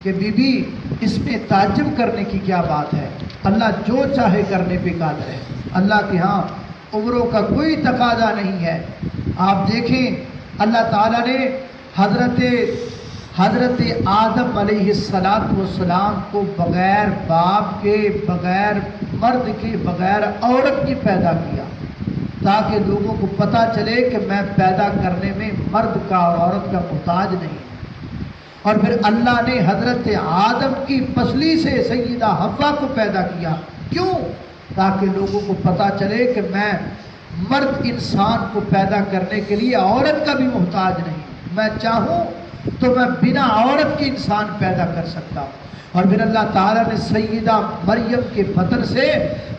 کہ be be اس میں تعجب کرنے کی کیا بات ہے، اللہ جو چاہے کرنے پہ قادر ہے، اللہ کے ہاں عمروں کا کوئی تقاضا نہیں ہے۔ آپ دیکھیں اللہ تعالیٰ نے حضرت آدم علیہ السلام کو بغیر باپ کے، بغیر مرد کے، بغیر عورت کے پیدا کیا تاکہ لوگوں کو پتہ چلے کہ میں پیدا کرنے میں مرد کا اور عورت کا محتاج نہیں۔ اور پھر اللہ نے حضرت آدم کی پسلی سے سیدہ حوا کو پیدا کیا، کیوں؟ تاکہ لوگوں کو پتہ چلے کہ میں مرد انسان کو پیدا کرنے کے لیے عورت کا بھی محتاج نہیں، میں چاہوں تو میں بنا عورت کے انسان پیدا کر سکتا ہوں۔ اور پھر اللہ تعالیٰ نے سیدہ مریم کے بطن سے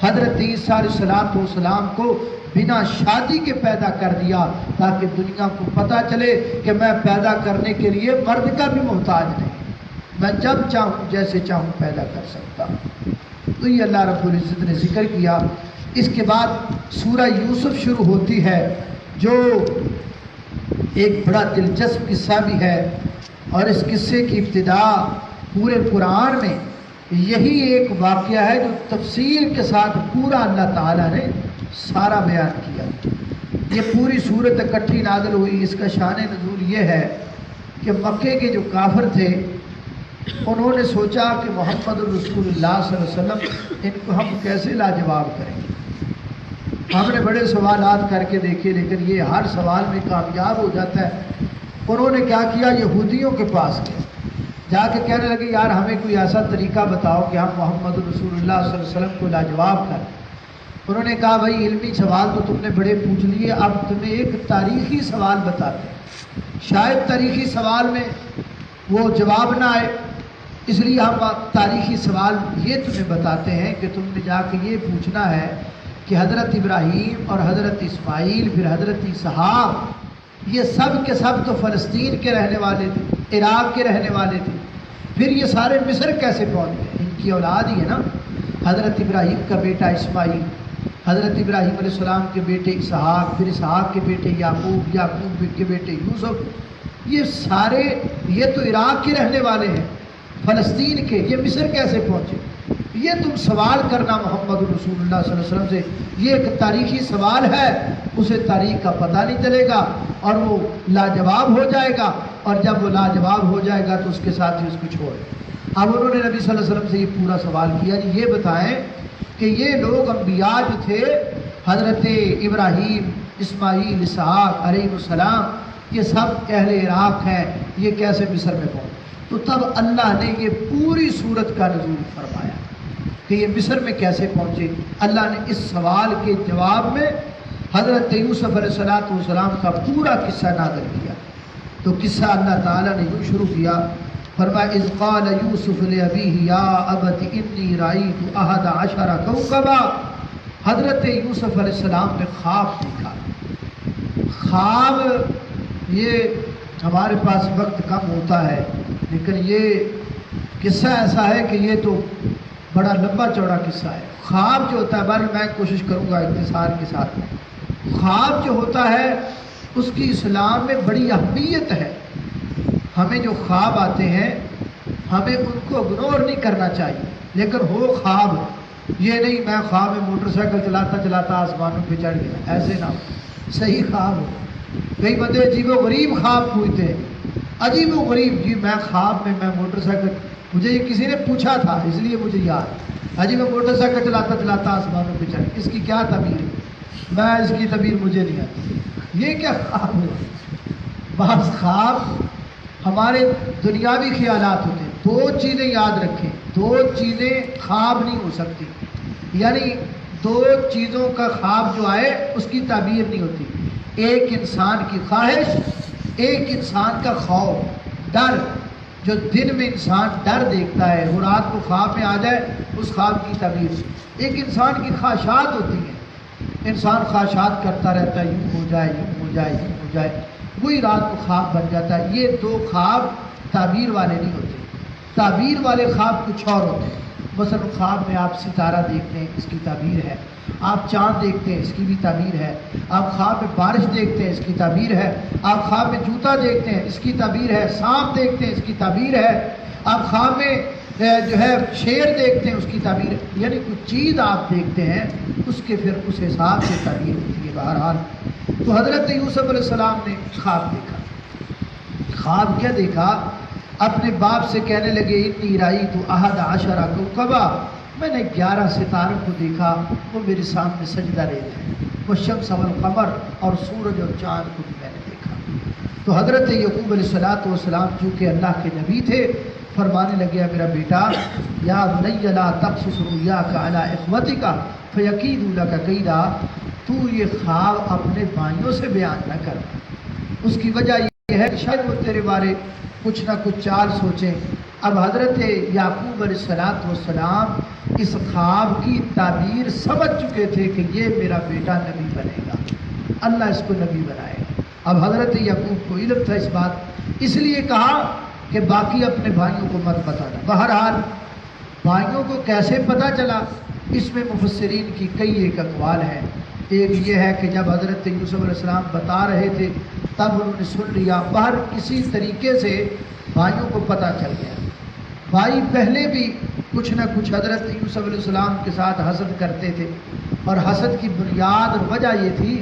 حضرت عیسیٰ علیہ السلام کو بنا شادی کے پیدا کر دیا تاکہ دنیا کو پتہ چلے کہ میں پیدا کرنے کے لیے مرد کا بھی محتاج نہیں، میں جب چاہوں جیسے چاہوں پیدا کر سکتا ہوں۔ تو یہ اللہ رب العزت نے ذکر کیا۔ اس کے بعد سورہ یوسف شروع ہوتی ہے جو ایک بڑا دلچسپ قصہ بھی ہے، اور اس قصے کی ابتدا پورے قرآن میں یہی ایک واقعہ ہے جو تفصیل کے ساتھ پورا اللہ تعالیٰ نے سارا بیان کیا۔ یہ پوری صورت اکٹھی نازل ہوئی۔ اس کا شان نزول یہ ہے کہ مکے کے جو کافر تھے انہوں نے سوچا کہ محمد رسول اللہ صلی اللہ علیہ وسلم، ان کو ہم کیسے لاجواب کریں گے؟ ہم نے بڑے سوالات کر کے دیکھے لیکن یہ ہر سوال میں کامیاب ہو جاتا ہے۔ انہوں نے کیا کیا، یہودیوں کے پاس گئے، جا کے کہنے لگے یار ہمیں کوئی ایسا طریقہ بتاؤ کہ ہم محمد رسول اللہ صلی اللہ علیہ وسلم کو لاجواب کریں۔ انہوں نے کہا بھائی علمی سوال تو تم نے بڑے پوچھ لیے، اب تمہیں ایک تاریخی سوال بتاتے ہیں، شاید تاریخی سوال میں وہ جواب نہ آئے، اس لیے ہم تاریخی سوال یہ تمہیں بتاتے ہیں کہ تم نے جا کے یہ پوچھنا ہے کہ حضرت ابراہیم اور حضرت اسماعیل پھر حضرت اسحاق یہ سب کے سب تو فلسطین کے رہنے والے تھے، عراق کے رہنے والے تھے، پھر یہ سارے مصر کیسے پہنچ گئے؟ ان کی اولاد ہی ہے نا، حضرت ابراہیم کا بیٹا اسماعیل، حضرت ابراہیم علیہ السلام کے بیٹے اسحاق، پھر اسحاق کے بیٹے یعقوب، یعقوب کے بیٹے یوسف، یہ سارے یہ تو عراق کے رہنے والے ہیں، فلسطین کے، یہ مصر کیسے پہنچے؟ یہ تم سوال کرنا محمد رسول اللہ صلی اللہ علیہ وسلم سے، یہ ایک تاریخی سوال ہے، اسے تاریخ کا پتہ نہیں چلے گا اور وہ لاجواب ہو جائے گا، اور جب وہ لاجواب ہو جائے گا تو اس کے ساتھ ہی اس کو چھوڑ۔ اب انہوں نے نبی صلی اللہ علیہ وسلم سے یہ پورا سوال کیا، جی یہ بتائیں کہ یہ لوگ انبیاء جو تھے حضرت ابراہیم، اسماعیل، اسحاق علیہ السلام، یہ سب اہل عراق ہیں، یہ کیسے مصر میں پہنچے؟ تو تب اللہ نے یہ پوری صورت کا نزول فرمایا کہ یہ مصر میں کیسے پہنچے۔ اللہ نے اس سوال کے جواب میں حضرت یوسف علیہ السلام کا پورا قصہ نازل کیا۔ تو قصہ اللہ تعالیٰ نے یوں شروع کیا، فرمایا اذ قال یوسف لأبیہ یا ابت انی رأیت احد عشر کوکبا۔ حضرت یوسف علیہ السلام نے خواب دیکھا۔ خواب، یہ ہمارے پاس وقت کم ہوتا ہے لیکن یہ قصہ ایسا ہے کہ یہ تو بڑا لمبا چوڑا قصہ ہے۔ خواب جو ہوتا ہے، بہرحال میں کوشش کروں گا اختصار کے ساتھ، خواب جو ہوتا ہے اس کی اسلام میں بڑی اہمیت ہے۔ ہمیں جو خواب آتے ہیں ہمیں ان کو اگنور نہیں کرنا چاہیے، لیکن ہو خواب، یہ نہیں میں خواب میں موٹر سائیکل چلاتا چلاتا آسمانوں پہ چڑھ گیا، ایسے نہ ہو، صحیح خواب ہو۔ کئی بندے عجیب و غریب خواب پوچھتے ہیں، عجیب و غریب، جی میں خواب میں موٹر سائیکل، مجھے یہ کسی نے پوچھا تھا اس لیے مجھے یاد، عجیب میں موٹر سائیکل چلاتا چلاتا آسمانوں پہ چڑھ، اس کی کیا تعبیر ہے؟ میں اس کی تعبیر مجھے نہیں آتی، یہ کیا خواب ہے؟ بعض خواب ہمارے دنیاوی خیالات ہوتے ہیں۔ دو چیزیں یاد رکھیں، دو چیزیں خواب نہیں ہو سکتی، یعنی دو چیزوں کا خواب جو آئے اس کی تعبیر نہیں ہوتی، ایک انسان کی خواہش، ایک انسان کا خوف، ڈر، جو دن میں انسان ڈر دیکھتا ہے وہ رات کو خواب میں آ جائے، اس خواب کی تعبیر۔ ایک انسان کی خواہشات ہوتی ہیں، انسان خواہشات کرتا رہتا ہے، یوں ہو جائے، یوں ہو جائے، یوں ہو جائے، وہی رات کو خواب بن جاتا ہے۔ یہ دو خواب تعبیر والے نہیں ہوتے، تعبیر والے خواب کچھ اور ہوتے ہیں۔ مثلا خواب میں آپ ستارہ دیکھتے ہیں، اس کی تعبیر ہے، آپ چاند دیکھتے ہیں، اس کی بھی تعبیر ہے، آپ خواب میں بارش دیکھتے ہیں، اس کی تعبیر ہے، آپ خواب میں جوتا دیکھتے ہیں، اس کی تعبیر ہے، سانپ دیکھتے ہیں، اس کی تعبیر ہے، آپ خواب میں جو ہے شیر دیکھتے ہیں اس کی تعبیر، یعنی کچھ چیز آپ دیکھتے ہیں اس کے پھر اس حساب سے تعبیر ہوتی ہے۔ بہرحال تو حضرت یوسف علیہ السلام نے خواب دیکھا۔ خواب کیا دیکھا؟ اپنے باپ سے کہنے لگے انی رأیت احد عشر کوکبا، میں نے 11 ستاروں کو دیکھا، وہ میرے سامنے سجدہ ریز ہیں، والشمس والقمر، اور سورج اور چاند کو بھی میں نے دیکھا۔ تو حضرت یعقوب علیہ السلام چونکہ اللہ کے نبی تھے، فرمانے لگے میرا بیٹا یا بنی لا تقصص رؤیاک علی اخوتک فیکیدوا لک کیدا، تو یہ خواب اپنے بھائیوں سے بیان نہ کر۔ اس کی وجہ یہ ہے کہ شاید وہ تیرے بارے کچھ نہ کچھ چال سوچیں۔ اب حضرت یعقوب علیہ السلام اس خواب کی تعبیر سمجھ چکے تھے کہ یہ میرا بیٹا نبی بنے گا، اللہ اس کو نبی بنائے گا۔ اب حضرت یعقوب کو علم تھا اس بات، اس لیے کہا کہ باقی اپنے بھائیوں کو مت بتانا۔ بہرحال بھائیوں کو کیسے پتہ چلا، اس میں مفسرین کی کئی ایک اقوال ہیں۔ ایک یہ ہے کہ جب حضرت یوسف علیہ السلام بتا رہے تھے تب انہوں نے سن لیا، باہر کسی طریقے سے بھائیوں کو پتہ چل گیا۔ بھائی پہلے بھی کچھ نہ کچھ حضرت یوسف علیہ السلام کے ساتھ حسد کرتے تھے، اور حسد کی بنیاد اور وجہ یہ تھی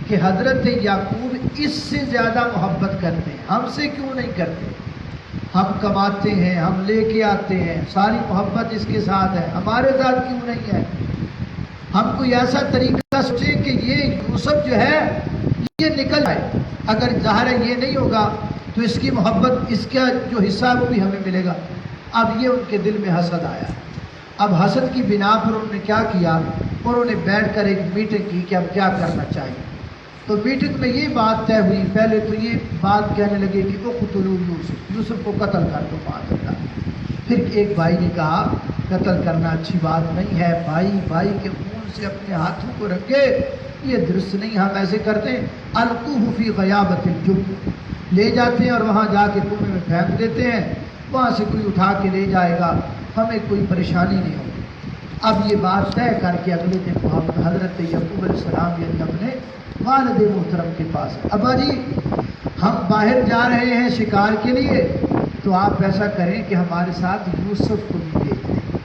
کہ حضرت یعقوب اس سے زیادہ محبت کرتے ہیں، ہم سے کیوں نہیں کرتے؟ ہم کماتے ہیں، ہم لے کے آتے ہیں، ساری محبت اس کے ساتھ ہے، ہمارے ساتھ کیوں نہیں ہے؟ ہم کوئی ایسا طریقہ سوچیں کہ یہ یوسف جو ہے یہ نکل جائے، اگر ظاہر ہے یہ نہیں ہوگا تو اس کی محبت، اس کا جو حصہ ہے وہ بھی ہمیں ملے گا۔ اب یہ ان کے دل میں حسد آیا۔ اب حسد کی بنا پر انہوں نے کیا کیا، انہوں نے بیٹھ کر ایک میٹنگ کی کہ اب کیا کرنا چاہیے۔ تو میٹنگ میں یہ بات طے ہوئی، پہلے تو یہ بات کہنے لگے کہ اقتلوا یوسف، یوسف کو قتل کر دو معاذ اللہ۔ پھر ایک بھائی نے کہا قتل کرنا اچھی بات نہیں ہے، بھائی کے خون سے اپنے ہاتھوں کو رنگے، یہ درست نہیں، ہم ایسے کرتے ہیں القوہ فی غیابۃ الجب، لے جاتے ہیں اور وہاں جا کے کنویں میں پھینک دیتے ہیں، وہاں سے کوئی اٹھا کے لے جائے گا، ہمیں کوئی پریشانی نہیں ہوگی۔ اب یہ بات طے کر کے اگلے دن حضرت یعقوب علیہ السلام یعنی اپنے والد محترم کے پاس، ابا جی ہم باہر جا رہے ہیں شکار کے لیے، تو آپ ایسا کریں کہ ہمارے ساتھ یوسف کو بھی بھیج دیں،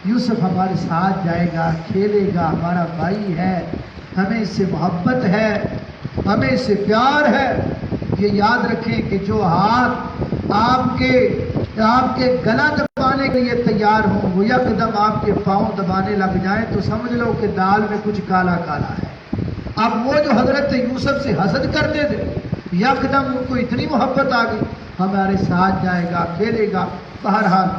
یوسف ہمارے ساتھ جائے گا، کھیلے گا، ہمارا بھائی ہے، ہمیں اس سے محبت ہے، ہمیں اس سے پیار ہے۔ یہ یاد رکھیں کہ جو ہاتھ آپ کے گلا دبانے کے لیے تیار ہوں، وہ یکدم آپ کے پاؤں دبانے لگ جائیں تو سمجھ لو کہ دال میں کچھ کالا کالا ہے۔ اب وہ جو حضرت یوسف سے حسد کرتے تھے، یکدم ان کو اتنی محبت آ گئی، ہمارے ساتھ جائے گا، کھیلے گا۔ بہرحال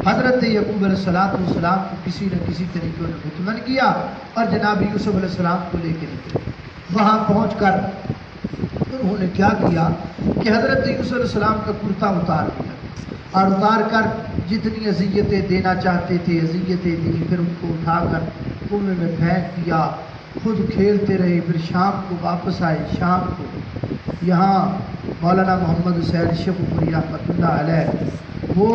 حضرت یعقوب علیہ السلام کو کسی نہ کسی طریقے نے مطمئن کیا اور جناب یوسف علیہ السلام کو لے کے نکلے۔ وہاں پہنچ کر انہوں نے کیا کیا کہ حضرت یوسف علیہ السلام کا کرتا اتار دیا، اور اتار کر جتنی اذیتیں دینا چاہتے تھے اذیتیں دی، پھر ان کو اٹھا کر کنویں میں پھینک دیا، خود کھیلتے رہے۔ پھر شام کو واپس آئے، شام کو یہاں مولانا محمد حسین شیخوپوری رحمۃ اللہ علیہ وہ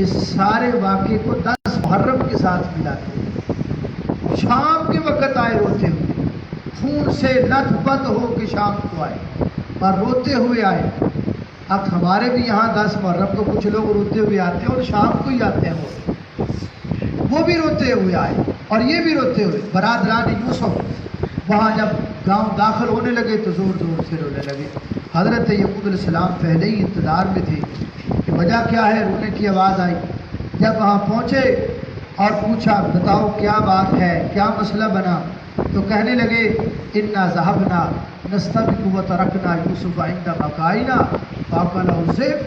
اس سارے واقعے کو 10 محرم کے ساتھ ملاتے ہیں۔ شام کے وقت آئے روتے ہوئے، خون سے لت پت ہو کے شام کو آئے اور روتے ہوئے آئے۔ اب ہمارے بھی یہاں 10 محرم کو کچھ لوگ روتے ہوئے آتے ہیں اور شام کو ہی آتے ہیں، وہ بھی روتے ہوئے آئے اور یہ بھی روتے ہوئے۔ برادران یوسف وہاں جب گاؤں داخل ہونے لگے تو زور زور سے رونے لگے۔ حضرت یعقوب علیہ السلام پہلے ہی انتظار میں تھے کہ وجہ کیا ہے، رونے کی آواز آئی۔ جب وہاں پہنچے اور پوچھا بتاؤ کیا بات ہے، کیا مسئلہ بنا، تو کہنے لگے انا ذهبنا نستبق وترکنا یوسف عند متاعنا فاکلہ الذئب،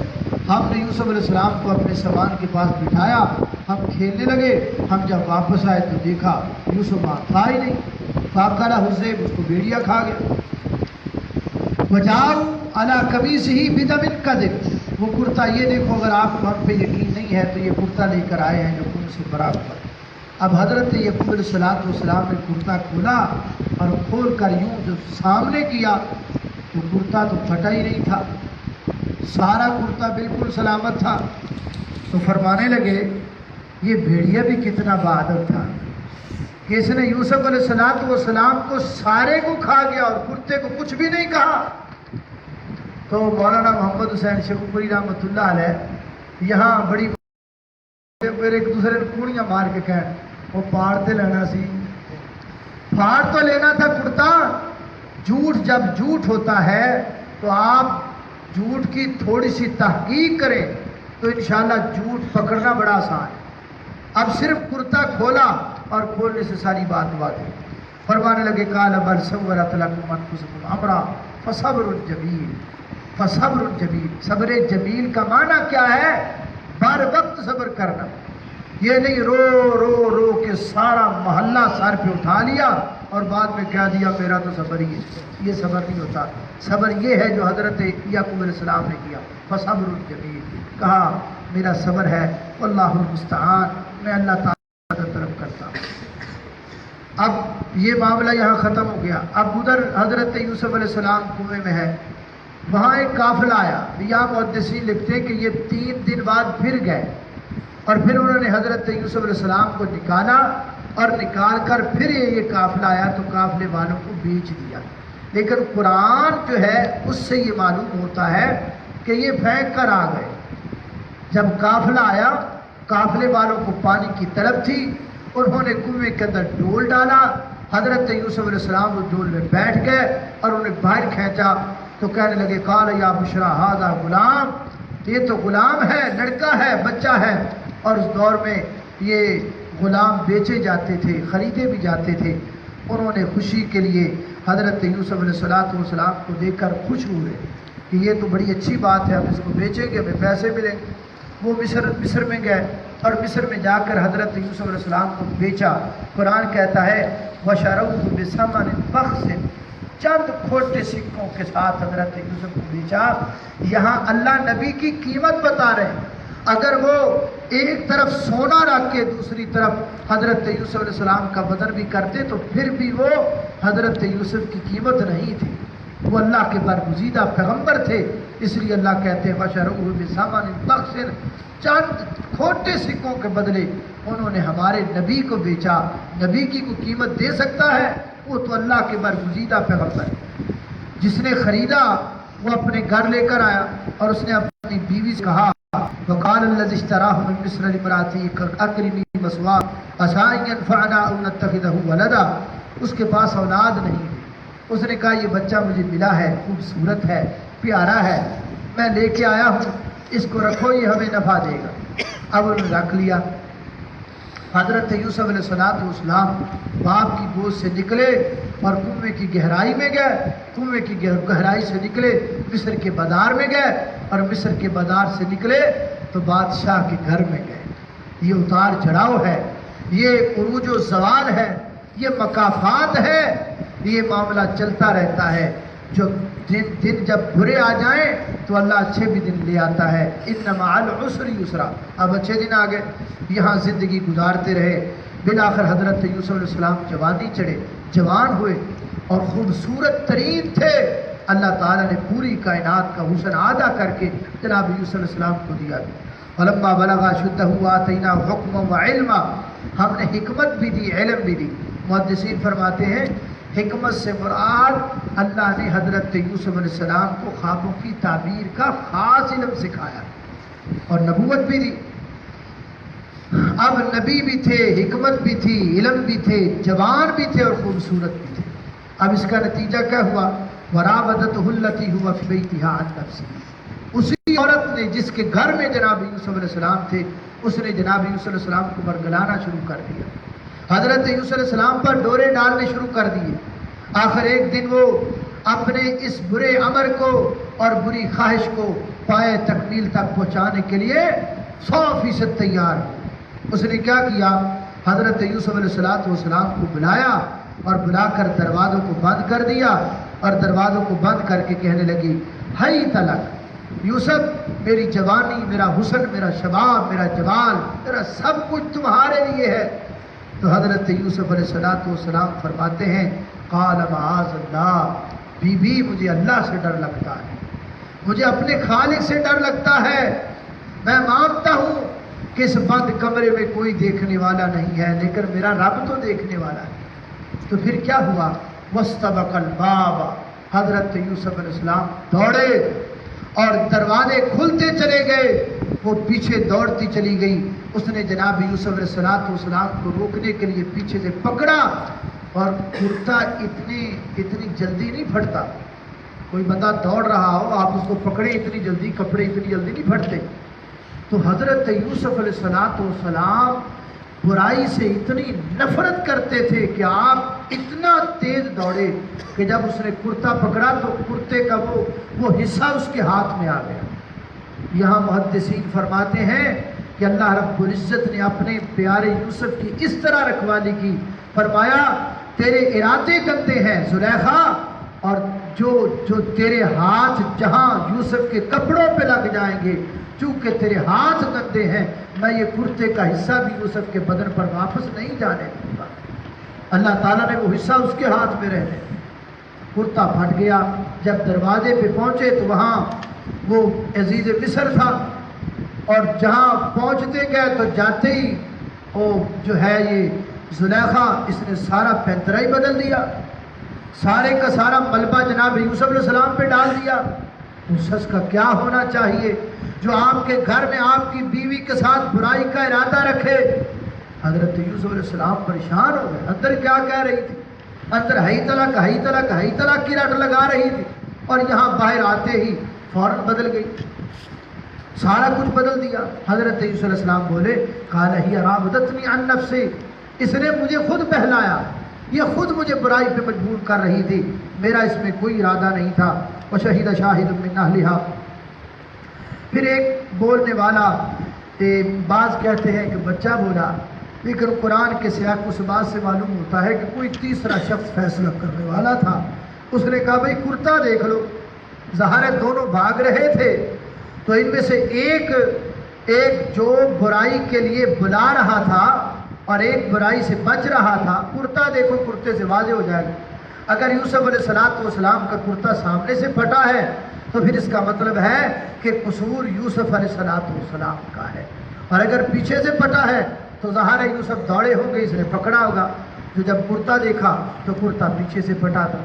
ہم نے یوسف علیہ السلام کو اپنے سامان کے پاس بٹھایا، ہم کھیلنے لگے، ہم جب واپس آئے تو دیکھا یوسف وہاں تھا ہی نہیں، فاکلہ الذئب، اس کو بھیڑیا کھا گیا۔ وجاؤ علی قمیصہ بدم کذب، وہ کرتا، یہ دیکھو اگر آپ کو ہم پہ یقین نہیں ہے تو یہ کرتا لے کر آئے ہیں جو خون سے بھرا ہوا۔ اب حضرت یعقوب علیہ السلام نے کرتا کھولا اور کھول کر یوں جو سامنے کیا تو کرتا تو پھٹا ہی نہیں تھا، سارا کرتا بالکل سلامت تھا۔ تو فرمانے لگے یہ بھیڑیا بھی کتنا بہادر تھا کہ اس نے یوسف علیہ السلام کو سارے کو کھا گیا اور کرتے کو کچھ بھی نہیں کہا۔ تو مولانا محمد حسین شیخوپوری رحمۃ اللہ علیہ یہاں بڑی پھر ایک دوسرے کوڑیاں مار کے کہیں وہ پاڑتے لینا سی، پھاڑ تو لینا تھا کرتا۔ جھوٹ جب جھوٹ ہوتا ہے تو آپ جھوٹ کی تھوڑی سی تحقیق کریں تو انشاءاللہ جھوٹ پکڑنا بڑا آسان ہے۔ اب صرف کرتا کھولا اور کھولنے سے ساری بات واضح۔ فرمانے لگے قال بل سولت لکم انفسکم امرا فصبر جمیل، فصبر جمیل۔ صبر جمیل کا معنی کیا ہے؟ بر وقت صبر کرنا، یہ نہیں رو رو رو کے سارا محلہ سر پہ اٹھا لیا اور بعد میں کہہ دیا میرا تو صبر ہی ہے۔ یہ صبر نہیں ہوتا۔ صبر یہ ہے جو حضرت یعقوب علیہ السلام نے کیا، فصبر جمیل، کہا میرا صبر ہے، واللہ المستعان، میں اللہ تعالیٰ کی طرف کرتا ہوں۔ اب یہ معاملہ یہاں ختم ہو گیا۔ اب ادھر حضرت یوسف علیہ السلام کنویں میں ہے، وہاں ایک قافلہ آیا۔ یہاں محدثین لکھتے ہیں کہ یہ 3 دن بعد پھر گئے اور پھر انہوں نے حضرت یوسف علیہ السلام کو نکالا اور نکال کر پھر یہ قافلہ آیا تو قافلے والوں کو بیچ دیا۔ لیکن قرآن جو ہے اس سے یہ معلوم ہوتا ہے کہ یہ پھینک کر آ گئے۔ جب قافلہ آیا، قافلے والوں کو پانی کی طلب تھی، انہوں نے کنویں کے اندر ڈول ڈالا۔ حضرت یوسف علیہ السلام اس ڈول میں بیٹھ گئے اور انہیں باہر کھینچا تو کہنے لگے قال یا بشرا ھذا غلام، یہ تو غلام ہے، لڑکا ہے، بچہ ہے۔ اور اس دور میں یہ غلام بیچے جاتے تھے، خریدے بھی جاتے تھے۔ انہوں نے خوشی کے لیے حضرت یوسف علیہ السلام کو دیکھ کر خوش ہوئے کہ یہ تو بڑی اچھی بات ہے، ہم اس کو بیچیں گے، ہمیں پیسے ملیں گے۔ وہ مصر میں گئے اور مصر میں جا کر حضرت یوسف علیہ السلام کو بیچا۔ قرآن کہتا ہے وَشَرَوْهُ بِثَمَنٍ بَخْسٍ، چند کھوٹے سکوں کے ساتھ حضرت یوسف کو بیچا۔ یہاں اللہ نبی کی قیمت بتا رہے ہیں۔ اگر وہ ایک طرف سونا رکھ کے دوسری طرف حضرت یوسف علیہ السلام کا بدن بھی کرتے تو پھر بھی وہ حضرت یوسف کی قیمت نہیں تھی۔ وہ اللہ کے برگزیدہ پیغمبر تھے، اس لیے اللہ کہتے ہیں وَشَرَوْهُ بِثَمَنٍ بَخْسٍ، چند کھوٹے سکوں کے بدلے انہوں نے ہمارے نبی کو بیچا۔ نبی کی کوئی قیمت دے سکتا ہے؟ وہ تو اللہ کے برگزیدہ پیغمبر ہے۔ جس نے خریدا وہ اپنے گھر لے کر آیا اور اس نے اپنی بیوی سے کہا وَقَالَ الَّذِي اشْتَرَاهُ مِن مِصْرَ لِامْرَأَتِهِ أَكْرِمِي مَثْوَاهُ عَسَىٰ أَن يَنفَعَنَا أَوْ نَتَّخِذَهُ وَلَدًا۔ اس کے پاس اولاد نہیں ہے، اس نے کہا یہ بچہ مجھے ملا ہے، خوبصورت ہے، پیارا ہے، میں لے کے آیا ہوں، اس کو رکھو، یہ ہمیں نفع دے گا۔ اب انہوں نے رکھ لیا۔ حضرت یوسف علیہ السلام باپ کی گود سے نکلے اور کنویں کی گہرائی میں گئے، کنویں کی گہرائی سے نکلے مصر کے بازار میں گئے اور مصر کے بازار سے نکلے تو بادشاہ کے گھر میں گئے۔ یہ اتار چڑھاؤ ہے، یہ عروج و زوال ہے، یہ مکافات ہے، یہ معاملہ چلتا رہتا ہے۔ جو دن جب برے آ جائیں تو اللہ اچھے بھی دن لے آتا ہے۔ ان مع العسر یسرا، اب اچھے دن آ گئے، یہاں زندگی گزارتے رہے۔ بالآخر حضرت یوسف علیہ السلام جوانی چڑھے، جوان ہوئے اور خوبصورت ترین تھے۔ اللہ تعالیٰ نے پوری کائنات کا حسن ادا کر کے جناب یوسف علیہ السلام کو دیا بھی۔ فلما بلغ اشدہ آتیناہ حکما وعلما، ہم نے حکمت بھی دی، علم بھی دی۔ محدثین فرماتے ہیں حکمت سے مراد اللہ نے حضرت یوسف علیہ السلام کو خوابوں کی تعبیر کا خاص علم سکھایا اور نبوت بھی دی۔ اب نبی بھی تھے، حکمت بھی تھی، علم بھی تھے، جوان بھی تھے اور خوبصورت بھی تھے۔ اب اس کا نتیجہ کیا ہوا؟ وراودته التي هو في بيتها عن نفسه، اسی عورت نے جس کے گھر میں جناب یوسف علیہ السلام تھے، اس نے جناب یوسف علیہ السلام کو برگلانا شروع کر دیا، حضرت یوسف علیہ السلام پر ڈورے ڈالنے شروع کر دیے۔ آخر ایک دن وہ اپنے اس برے امر کو اور بری خواہش کو پائے تکمیل تک پہنچانے کے لیے 100% تیار ہو۔ اس نے کیا کیا؟ حضرت یوسف علیہ السلام کو بلایا اور بلا کر دروازوں کو بند کر دیا اور دروازوں کو بند کر کے کہنے لگی ہئی تلک یوسف، میری جوانی، میرا حسن، میرا شباب، میرا جمال، میرا سب کچھ تمہارے لیے ہے۔ تو حضرت یوسف علیہ السلام فرماتے ہیں قال معاذ اللہ، بی بی مجھے اللہ سے ڈر لگتا ہے، مجھے اپنے خالق سے ڈر لگتا ہے۔ میں مانتا ہوں کہ اس بند کمرے میں کوئی دیکھنے والا نہیں ہے، لیکن میرا رب تو دیکھنے والا ہے۔ تو پھر کیا ہوا؟ واستبق الباب، حضرت یوسف علیہ السلام دوڑے اور دروازے کھلتے چلے گئے، وہ پیچھے دوڑتی چلی گئی۔ اس نے جناب یوسف علیہ السلام کو روکنے کے لیے پیچھے سے پکڑا، اور کرتا اتنی جلدی نہیں پھٹتا۔ کوئی بندہ دوڑ رہا ہو، آپ اس کو پکڑے اتنی جلدی، کپڑے اتنی جلدی نہیں پھٹتے۔ تو حضرت یوسف علیہ السلام برائی سے اتنی نفرت کرتے تھے کہ آپ اتنا تیز دوڑے کہ جب اس نے کرتا پکڑا تو کرتے کا وہ حصہ اس کے ہاتھ میں آ گیا۔ یہاں محدثین فرماتے ہیں کہ اللہ رب العزت نے اپنے پیارے یوسف کی اس طرح رکھوالی کی، فرمایا تیرے ارادے گندے ہیں زلیخا، اور جو تیرے ہاتھ جہاں یوسف کے کپڑوں پہ لگ جائیں گے، چونکہ تیرے ہاتھ گندے ہیں، میں یہ کرتے کا حصہ بھی یوسف کے بدن پر واپس نہیں جانے دوں گا۔ اللہ تعالیٰ نے وہ حصہ اس کے ہاتھ میں رہنے دیا۔ کرتا پھٹ گیا۔ جب دروازے پہ پہنچے تو وہاں وہ عزیز مصر تھا، اور جہاں پہنچتے گئے تو جاتے ہی وہ جو ہے یہ زلیخا، اس نے سارا پینترا ہی بدل دیا، سارے کا سارا ملبہ جناب یوسف علیہ السلام پہ ڈال دیا۔ اس شخص کا کیا ہونا چاہیے جو آپ کے گھر میں آپ کی بیوی کے ساتھ برائی کا ارادہ رکھے؟ حضرت یوسف علیہ السلام پریشان ہو گئے۔ اندر کیا کہہ رہی تھی؟ اندر ہئی طلاق کی رٹ لگا رہی تھی، اور یہاں باہر آتے ہی فوراً بدل گئی، سارا کچھ بدل دیا۔ حضرت یوسف علیہ السلام بولے قال ہی راودتنی عن نفسی، اس نے مجھے خود بہلایا، یہ خود مجھے برائی پہ مجبور کر رہی تھی، میرا اس میں کوئی ارادہ نہیں تھا۔ وشہد شاہد من اہلہا، پھر ایک بولنے والا، بعض کہتے ہیں کہ بچہ بولا، لیکن قرآن کے سیاق اس بات سے معلوم ہوتا ہے کہ کوئی تیسرا شخص فیصلہ کرنے والا تھا۔ اس نے کہا بھائی کرتا دیکھ لو، ظاہر ہے دونوں بھاگ رہے تھے، تو ان میں سے ایک جو برائی کے لیے بلا رہا تھا اور ایک برائی سے بچ رہا تھا، کرتا دیکھو، کرتے سے واضح ہو جائے گا۔ اگر یوسف علیہ السلام کا کرتا سامنے سے پھٹا ہے تو پھر اس کا مطلب ہے کہ قصور یوسف علیہ السلام کا ہے، اور اگر پیچھے سے پھٹا ہے تو ظاہر ہے یوسف دوڑے ہوں گے، اس نے پکڑا ہوگا۔ جو جب کرتا دیکھا تو کرتا پیچھے سے پھٹا تھا،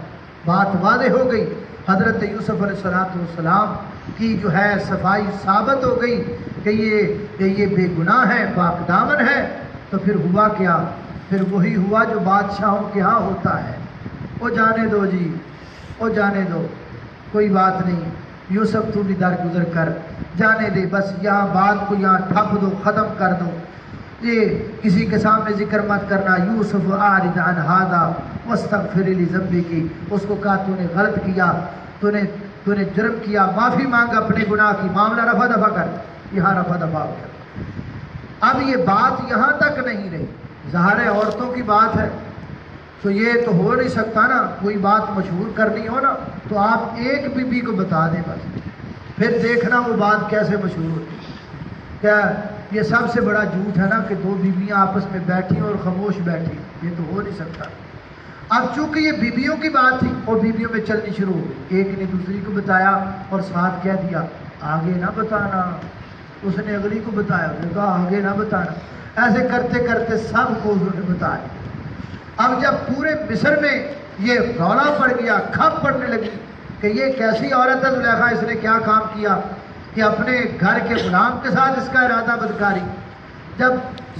بات واضح ہو گئی۔ حضرت یوسف علیہ السلام کی جو ہے صفائی ثابت ہو گئی کہ یہ بے گناہ ہے، پاک دامن ہے۔ تو پھر ہوا کیا؟ پھر وہی ہوا جو بادشاہوں کے ہاں ہوتا ہے، وہ جانے دو جی، وہ جانے دو، کوئی بات نہیں، یوسف تو بھی درگزر کر، جانے دے، بس یہاں بات کو یہاں ٹھپ دو، ختم کر دو، یہ کسی کے سامنے ذکر مت کرنا۔ یوسف اعرض عن ھذا واستغفر لذنبک، اس کو کہا تو نے غلط کیا، تو نے جرم کیا، معافی مانگ اپنے گناہ کی، معاملہ رفع دفع کر، یہاں رفع دفع ہو گیا۔ اب یہ بات یہاں تک نہیں رہی، ظاہر ہے عورتوں کی بات ہے تو یہ تو ہو نہیں سکتا نا، کوئی بات مشہور کرنی ہو نا تو آپ ایک بیوی کو بتا دیں بس، پھر دیکھنا وہ بات کیسے مشہور ہوتی ہے۔ کیا یہ سب سے بڑا جھوٹ ہے نا کہ دو بیویاں آپس میں بیٹھی اور خاموش بیٹھی، یہ تو ہو نہیں سکتا۔ اب چونکہ یہ بیویوں کی بات تھی اور بیویوں میں چلنی شروع ہو گئی، ایک نے دوسری کو بتایا اور ساتھ کہہ دیا آگے نہ بتانا، اس نے اگلی کو بتایا، اس نے کہا آگے نہ بتانا، ایسے کرتے کرتے سب کو انہوں نے بتایا۔ اب جب پورے مصر میں یہ رولا پڑ گیا، کھپ پڑنے لگی کہ یہ کیسی عورت ہے زلیخا، اس نے کیا کام کیا کہ اپنے گھر کے غلام کے ساتھ اس کا ارادہ بدکاری۔ جب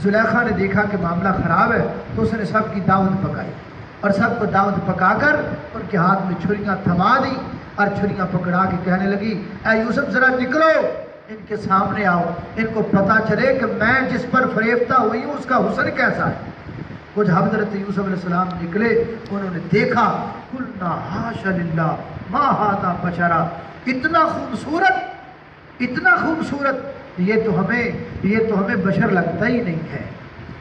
زلیخا نے دیکھا کہ معاملہ خراب ہے تو اس نے سب کی دعوت پکائی، اور سب کو دعوت پکا کر ان کے ہاتھ میں چھریاں تھما دی، اور چھریاں پکڑا کے کہنے لگی اے یوسف ذرا نکلو، ان کے سامنے آؤ، ان کو پتہ چلے کہ میں جس پر فریفتہ ہوئی ہوں اس کا حسن کیسا ہے۔ کچھ حضرت یوسف علیہ السلام نکلے، انہوں نے دیکھا، قلنا حاشا للہ ما ھذا بشرا، اتنا خوبصورت، یہ تو ہمیں بشر لگتا ہی نہیں ہے،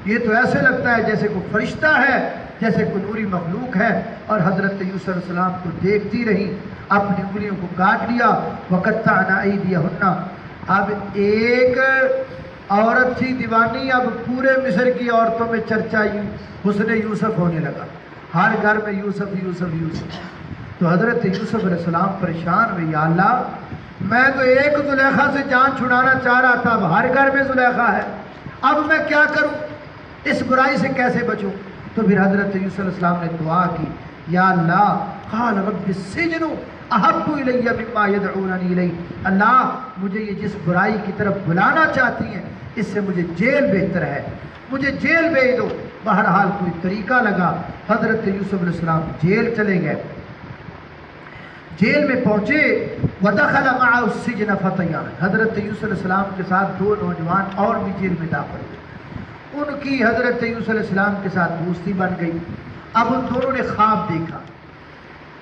یہ تو ایسے لگتا ہے جیسے کوئی فرشتہ ہے، جیسے کوئی نوری مخلوق ہے۔ اور حضرت یوسف علیہ السلام کو دیکھتی رہی، اپنی انگلیوں کو کاٹ لیا، وقطعنا ایدیہن۔ اب ایک عورت تھی دیوانی، اب پورے مصر کی عورتوں میں چرچا حسن یوسف ہونے لگا، ہر گھر میں یوسف یوسف یوسف۔ تو حضرت یوسف علیہ السلام پریشان ہوئے، یا اللہ میں تو ایک زلیخا سے جان چھڑانا چاہ رہا تھا، اب ہر گھر میں زلیخا ہے، اب میں کیا کروں، اس برائی سے کیسے بچوں؟ تو پھر حضرت یوسف علیہ السلام نے دعا کی، یا اللہ قال رب السجن احب الی مما یدعوننی الیہ، اللہ مجھے یہ جس برائی کی طرف بلانا چاہتی ہیں اس سے مجھے جیل بہتر ہے، مجھے جیل بھیج دو۔ بہرحال کوئی طریقہ لگا، حضرت یوسف علیہ السلام جیل چلے گئے۔ جیل میں پہنچے، وَدَخَلَ مَعَهُ السِّجْنَ فَتَيَّانِ، حضرت یوسف علیہ السلام کے ساتھ دو نوجوان اور بھی جیل میں داخل ہوئے۔ ان کی حضرت یوسف علیہ السلام کے ساتھ دوستی بن گئی۔ اب ان دونوں نے خواب دیکھا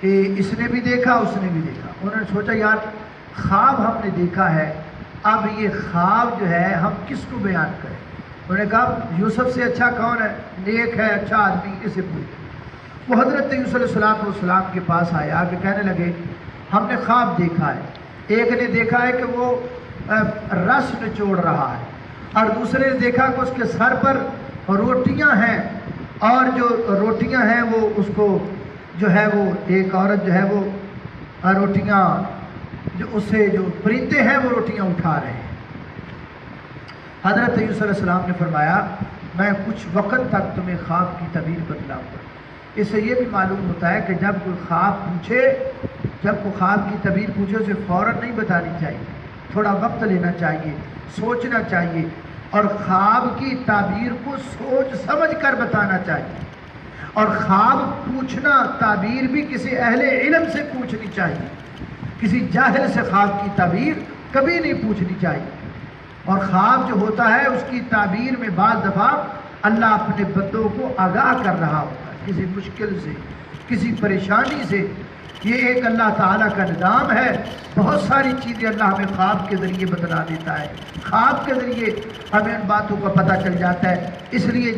کہ اس نے بھی دیکھا اس نے بھی دیکھا۔ انہوں نے سوچا یار خواب ہم نے دیکھا ہے، اب یہ خواب جو ہے ہم کس کو بیان کریں؟ انہوں نے کہا یوسف سے اچھا کون ہے، نیک ہے، اچھا آدمی، اسے پوچھو۔ وہ حضرت یوسف علیہ السلام کے پاس آیا کہ کہنے لگے ہم نے خواب دیکھا ہے، ایک نے دیکھا ہے کہ وہ رس نچوڑ رہا ہے، اور دوسرے نے دیکھا کہ اس کے سر پر روٹیاں ہیں، اور جو روٹیاں ہیں وہ اس کو جو ہے وہ ایک عورت جو ہے وہ روٹیاں جو اسے جو پرندے ہیں وہ روٹیاں اٹھا رہے ہیں۔ حضرت یوسف علیہ السلام نے فرمایا میں کچھ وقت تک تمہیں خواب کی تعبیر بتلاؤں گا۔ اس سے یہ بھی معلوم ہوتا ہے کہ جب کوئی خواب کی تعبیر پوچھے اسے فوراً نہیں بتانی چاہیے، تھوڑا وقت لینا چاہیے، سوچنا چاہیے، اور خواب کی تعبیر کو سوچ سمجھ کر بتانا چاہیے، اور خواب پوچھنا تعبیر بھی کسی اہل علم سے پوچھنی چاہیے، کسی جاہل سے خواب کی تعبیر کبھی نہیں پوچھنی چاہیے۔ اور خواب جو ہوتا ہے اس کی تعبیر میں بعض دفعہ اللہ اپنے بندوں کو آگاہ کر رہا ہوتا ہے کسی مشکل سے، کسی پریشانی سے۔ یہ ایک اللہ تعالیٰ کا نظام ہے، بہت ساری چیزیں اللہ ہمیں خواب کے ذریعے بتلا دیتا ہے، خواب کے ذریعے ہمیں ان باتوں کا پتہ چل جاتا ہے۔ اس لیے